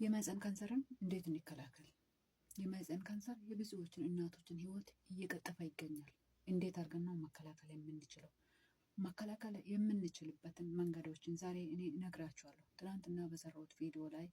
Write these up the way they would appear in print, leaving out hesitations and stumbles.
የማህፀን ካንሰርን እንዴት እንከላከል? የማህፀን ካንሰር የብዙዎችን እናቶችን ህይወት እየቀጠፈ ይገኛል። እንዴት አድርገን ነው መከላከል የምንችለው? መከላከል የምንችልበትን መንገዶችን ዛሬ እኔ እነግራችኋለሁ። ትናንትና በሰራሁት ቪዲዮ ላይ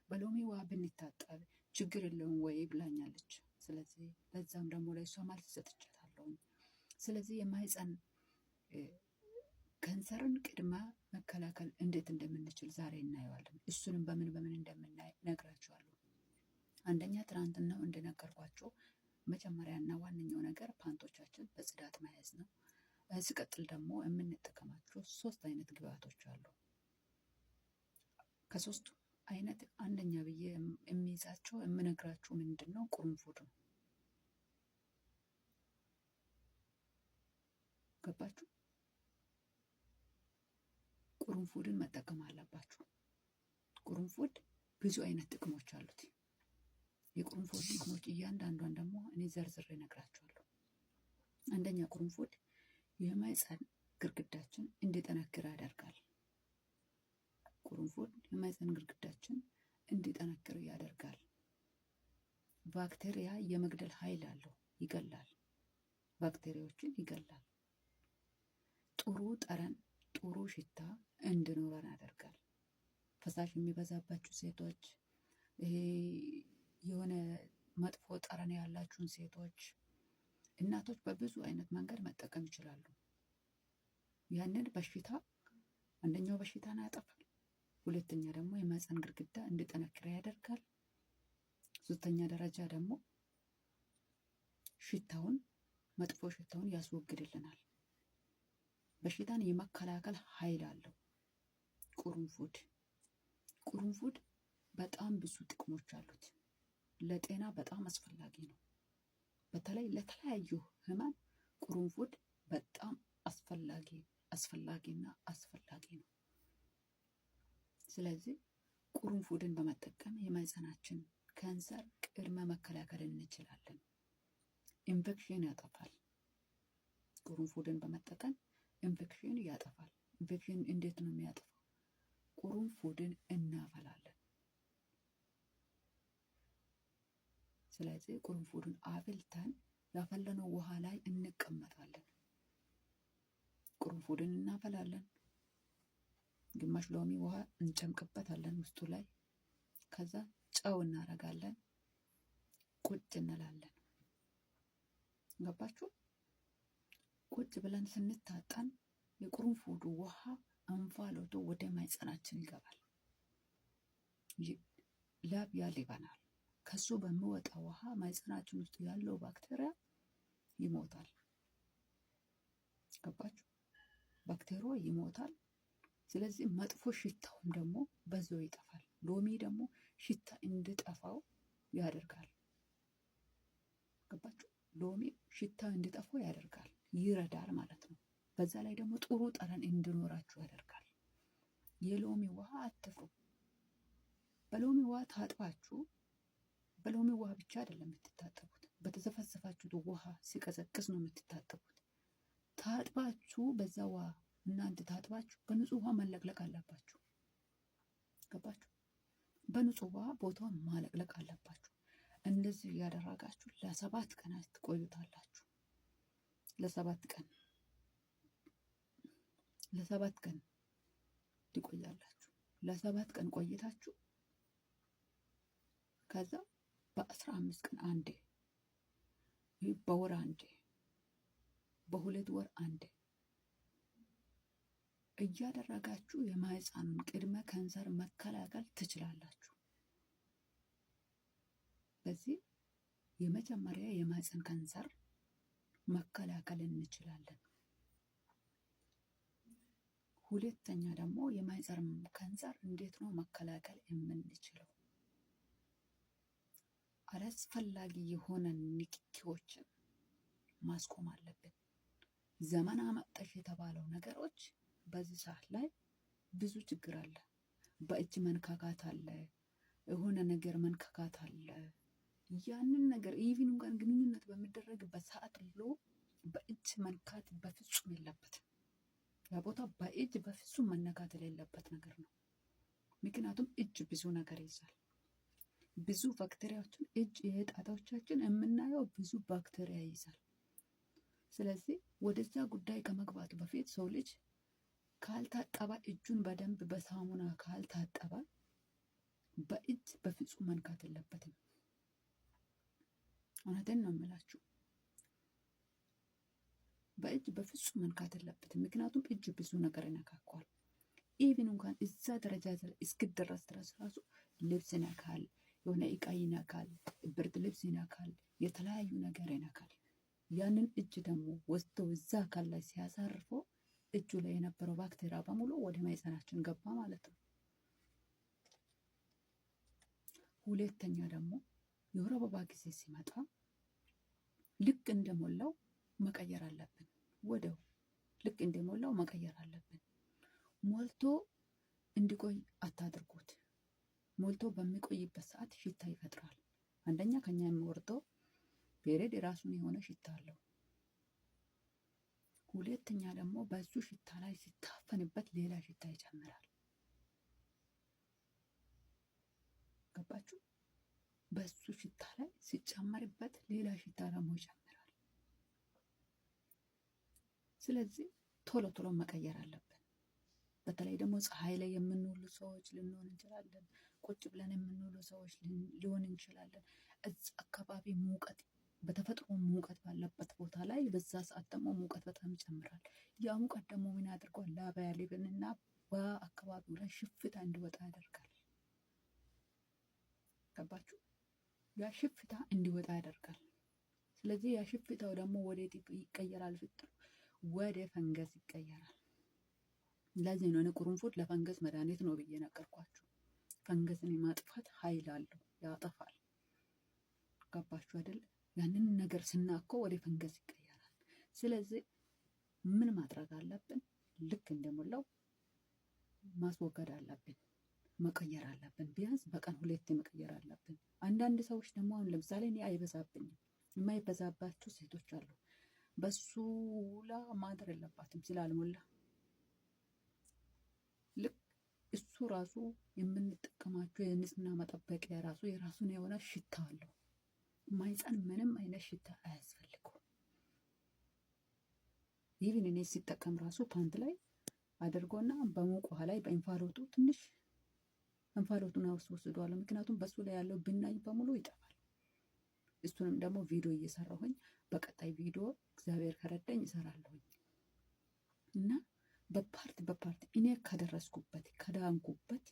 በሎሚ ውሃ ብንታጠብ ችግር የለውም ወይ ብላኛለች። ስለዚህ በዛም ደግሞ ላይ እሷ መልስ ሰጥቻታለሁ። ስለዚህ የማህፀን ካንሰርን ቅድመ መከላከል እንዴት እንደምንችል ዛሬ እናየዋለን። እሱንም በምን እንደምናይ ነግራችኋለሁ። አንደኛ ትናንትናው እንደነገርኳቸው መጀመሪያና ዋነኛው ነገር ፓንቶቻችን በጽዳት መያዝ ነው። ሲቀጥል ደግሞ የምንጠቀማቸው 3 አይነት ግብአቶች አሉ። ከሶስቱ አይነት አንደኛ ብዬ የሚይዛቸው የምነግራችሁ ምንድነው? ቁርንፉድ ነው። ገባችሁ? ቁርንፉድን መጠቀም አለባችሁ። ቁርንፉድ ብዙ አይነት ጥቅሞች አሉት። የቁርንፉድ ጥቅሞች እያንዳንዷን ደግሞ እኔ ዘርዝሬ እነግራችኋለሁ። አንደኛ ቁርንፉድ የማህፀን ግድግዳችን እንዲጠነክር ያደርጋል። ቁርንፉድ የማህፀን ግድግዳችን እንዲጠነክር ያደርጋል። ባክቴሪያ የመግደል ኃይል አለው፣ ይገላል። ባክቴሪያዎችን ይገላል። ጥሩ ጠረን፣ ጥሩ ሽታ እንዲኖረን ያደርጋል። ፈሳሽ የሚበዛባችሁ ሴቶች፣ የሆነ መጥፎ ጠረን ያላችሁን ሴቶች፣ እናቶች በብዙ አይነት መንገድ መጠቀም ይችላሉ። ያንን በሽታ አንደኛው በሽታን ያጠፋል። ሁለተኛ ደግሞ የማህፀን ግድግዳ እንዲጠነክር ያደርጋል። ሶስተኛ ደረጃ ደግሞ ሽታውን፣ መጥፎ ሽታውን ያስወግድልናል። በሽታን የመከላከል ኃይል አለው ቁርንፉድ በጣም ብዙ ጥቅሞች አሉት። ለጤና በጣም አስፈላጊ ነው። በተለይ ለተለያዩ ህመም ቁርንፉድ በጣም አስፈላጊና አስፈላጊ ነው። ስለዚህ ቁርንፉድን በመጠቀም የማህፀናችን ካንሰር ቅድመ መከላከል እንችላለን። ኢንፌክሽን ያጠፋል። ቁርንፉድን በመጠቀም ኢንፌክሽን ያጠፋል። ኢንፌክሽን እንዴት ነው የሚያጠፋው? ቁርንፉድን እናፈላለን። ስለዚህ ቁርንፉድን አፍልተን ያፈለነው ውሃ ላይ እንቀመጣለን። ቁርንፉድን እናፈላለን። ግማሽ ሎሚ ውሃ እንጨምቅበታለን ውስጡ ላይ። ከዛ ጨው እናረጋለን። ቁጭ እንላለን። ገባችሁ? ቁጭ ብለን ስንታጠን የቁርንፉዱ ውሃ እንፋሎቱ ወደ ማህፀናችን ይገባል። ላብ ያልበናል። ከሱ በሚወጣ ውሃ ማህፀናችን ውስጥ ያለው ባክቴሪያ ይሞታል። ገባችሁ? ባክቴሪያው ይሞታል። ስለዚህ መጥፎ ሽታውም ደግሞ በዛው ይጠፋል። ሎሚ ደግሞ ሽታ እንዲጠፋው ያደርጋል። ገባችሁ? ሎሚ ሽታ እንዲጠፋው ያደርጋል፣ ይረዳል ማለት ነው። በዛ ላይ ደግሞ ጥሩ ጠረን እንዲኖራችሁ ያደርጋል። የሎሚ ውሃ አትፍሩ። በሎሚ ውሃ ታጥባችሁ፣ በሎሚ ውሃ ብቻ አይደለም የምትታጠቡት፣ በተዘፈዘፋችሁት ውሃ ሲቀዘቅዝ ነው የምትታጠቡት። ታጥባችሁ በዛ ውሃ እናንተ ታጥባችሁ በንጹህ ውሃ መለቅለቅ አለባችሁ። ገባችሁ? በንጹህ ውሃ ቦታውን ማለቅለቅ አለባችሁ። እንደዚህ ያደረጋችሁ ለ7 ቀናት ትቆዩታላችሁ። ለ7 ቀን ትቆያላችሁ። ለ7 ቀን ቆይታችሁ ከዛ በ15 ቀን አንዴ፣ በወር አንዴ፣ በ2 ወር አንዴ እያደረጋችሁ የማህፀኑን ቅድመ ካንሰር መከላከል ትችላላችሁ። በዚህ የመጀመሪያ የማህፀን ካንሰር መከላከል እንችላለን። ሁለተኛ ደግሞ የማህፀን ካንሰር እንዴት ነው መከላከል የምንችለው? አላስፈላጊ የሆነ ንክኪዎችን ማስቆም አለብን። ዘመን አመጣሽ የተባለው ነገሮች በዚህ ሰዓት ላይ ብዙ ችግር አለ። በእጅ መንካካት አለ፣ የሆነ ነገር መንካካት አለ። ያንን ነገር ኢቭን እንኳን ግንኙነት በሚደረግበት ሰዓት በእጅ መንካት በፍጹም የለበትም። ያ ቦታ በእጅ በፍጹም መነካት የሌለበት ነገር ነው። ምክንያቱም እጅ ብዙ ነገር ይይዛል። ብዙ ባክቴሪያዎችን ጣቶቻችን የምናየው ብዙ ባክቴሪያ ይይዛል። ስለዚህ ወደዛ ጉዳይ ከመግባቱ በፊት ሰው ልጅ ካልታጠበ እጁን በደንብ በሳሙና ካልታጠበ በእጅ በፍጹም መንካት የለበትም። እውነቴን ነው የምላችሁ፣ በእጅ በፍጹም መንካት የለበትም። ምክንያቱም እጅ ብዙ ነገር ይነካኳል። ኢቭን እንኳን እዛ ደረጃ እስክደረስ ድረስ ራሱ ልብስ ይነካል፣ የሆነ እቃ ይነካል፣ ብርድ ልብስ ይነካል፣ የተለያዩ ነገር ይነካል። ያንን እጅ ደግሞ ወስዶ እዛ አካል ላይ ሲያሳርፈው እጁ ላይ የነበረው ባክቴሪያ በሙሉ ወደ ማህፀናችን ገባ ማለት ነው። ሁለተኛ ደግሞ የወር አበባ ጊዜ ሲመጣ ልክ እንደሞላው መቀየር አለብን። ወዲያው ልክ እንደሞላው መቀየር አለብን። ሞልቶ እንዲቆይ አታድርጉት። ሞልቶ በሚቆይበት ሰዓት ሽታ ይፈጥራል። አንደኛ ከኛ የሚወርደው ፔሬድ የራሱን የሆነ ሽታ አለው። ሁለተኛ ደግሞ በሱ ሽታ ላይ ሲታፈንበት ሌላ ሽታ ይጨምራል። ገባችሁ? በሱ ሽታ ላይ ሲጨመርበት ሌላ ሽታ ደግሞ ይጨምራል። ስለዚህ ቶሎ ቶሎ መቀየር አለብን። በተለይ ደግሞ ፀሐይ ላይ የምንውሉ ሰዎች ልንሆን እንችላለን። ቁጭ ብለን የምንውሉ ሰዎች ሊሆን እንችላለን። እዛ አካባቢ ሙቀት፣ በተፈጥሮ ሙቀት ባለበት ቦታ ላይ በዛ ሰዓት ደግሞ ሙቀት በጣም ይጨምራል። ያ ሙቀት ደግሞ ምን ያደርገዋል? ላባ ያልብንና በአካባቢው ላይ ሽፍታ እንዲወጣ ያደርጋል። ገባችሁ? ያ ሽፍታ እንዲወጣ ያደርጋል። ስለዚህ ያ ሽፍታው ደግሞ ወዴት ይቀየራል ብትሉ ወደ ፈንገስ ይቀየራል። ለዚህ ነው ቁርንፉድ ለፈንገስ መድኃኒት ነው ብዬ ነገርኳችሁ። ፈንገስን የማጥፋት ኃይል አለው፣ ያጠፋል። ገባችሁ አይደል? ያንን ነገር ስናከው ወደ ፈንገስ ይቀየራል። ስለዚህ ምን ማድረግ አለብን? ልክ እንደሞላው ማስወገድ አለብን፣ መቀየር አለብን። ቢያንስ በቀን 2 መቀየር አለብን። አንዳንድ ሰዎች ደግሞ አሁን ለምሳሌ እኔ አይበዛብኝም፣ የማይበዛባቸው ሴቶች አሉ። በሱ ላ ማደር የለባትም ስላልሞላ። ልክ እሱ ራሱ የምንጠቀማቸው የንጽህና መጠበቂያ ራሱ የራሱን የሆነ ሽታ አለው። ማህፀን ምንም አይነት ሽታ አያስፈልገውም። ይህን እኔ ሲጠቀም ራሱ ፓንት ላይ አድርጎና በሙቅ ውሃ ላይ በእንፋሎቱ ትንሽ እንፋሎቱን አስወስደዋለሁ። ምክንያቱም በሱ ላይ ያለው ብናኝ በሙሉ ይጠፋል። እሱንም ደግሞ ቪዲዮ እየሰራሁኝ በቀጣይ ቪዲዮ እግዚአብሔር ከረዳኝ እሰራለሁኝ እና በፓርት እኔ ከደረስኩበት ከዳንኩበት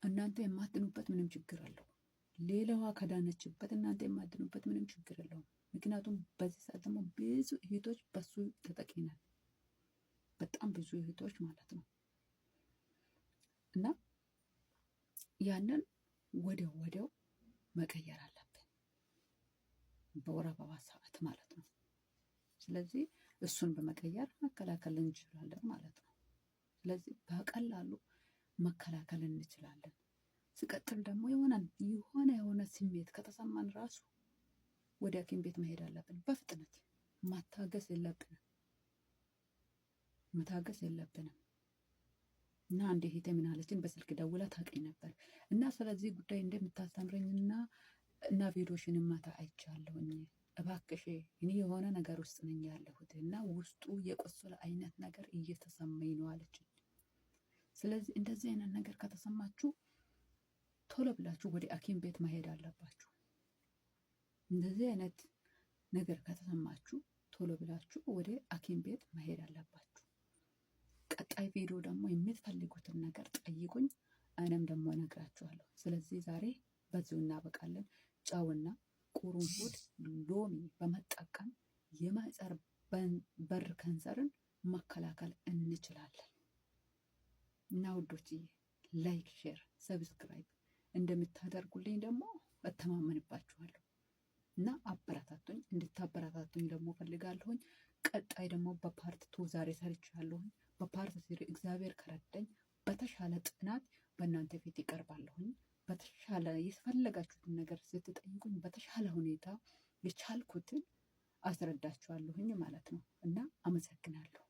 እናንተ የማትድኑበት ምንም ችግር አለው። ሌላዋ ከዳነችበት እናንተ የማትድኑበት ምንም ችግር የለውም። ምክንያቱም በዚህ ሰዓት ደግሞ ብዙ እህቶች በሱ ተጠቂ ነን፣ በጣም ብዙ እህቶች ማለት ነው። እና ያንን ወዲያው መቀየር አለብን በወር አበባ ሰዓት ማለት ነው። ስለዚህ እሱን በመቀየር መከላከል እንችላለን ማለት ነው። ስለዚህ በቀላሉ መከላከል እንችላለን። ሲቀጥል ደግሞ የሆነ ስሜት ከተሰማን ራሱ ወደ ሐኪም ቤት መሄድ አለብን በፍጥነት። መታገስ የለብንም። እና አንድ እህቴ ምን አለችን፣ በስልክ ደውላ ታውቀኝ ነበር እና ስለዚህ ጉዳይ እንደምታስተምረኝና ቪዲዮሽን ማታ አይቻለሁኝ። እባክሽ እኔ የሆነ ነገር ውስጥ ነኝ ያለሁት እና ውስጡ የቆሰለ አይነት ነገር እየተሰማኝ ነው አለችን። ስለዚህ እንደዚህ አይነት ነገር ከተሰማችሁ ቶሎ ብላችሁ ወደ ሐኪም ቤት መሄድ አለባችሁ። እንደዚህ አይነት ነገር ከተሰማችሁ ቶሎ ብላችሁ ወደ ሐኪም ቤት መሄድ አለባችሁ። ቀጣይ ቪዲዮ ደግሞ የምትፈልጉትን ነገር ጠይቁኝ፣ እኔም ደግሞ እነግራችኋለሁ። ስለዚህ ዛሬ በዚሁ እናበቃለን። ጨውና ቁርንፉድ፣ ሎሚ በመጠቀም የማህፀን በር ካንሰርን መከላከል እንችላለን። እና ውዶችዬ ላይክ፣ ሼር፣ ሰብስክራይብ እንደምታደርጉልኝ ደግሞ እተማመንባችኋለሁ እና አበረታቱኝ። እንድታበረታቱኝ ደግሞ ፈልጋለሁኝ። ቀጣይ ደግሞ በፓርት 2 ዛሬ ሰርቻለሁኝ። በፓርት 3 እግዚአብሔር ከረዳኝ በተሻለ ጥናት በእናንተ ፊት ይቀርባለሁኝ። በተሻለ የፈለጋችሁትን ነገር ስትጠይቁኝ በተሻለ ሁኔታ የቻልኩትን አስረዳችኋለሁኝ ማለት ነው እና አመሰግናለሁ።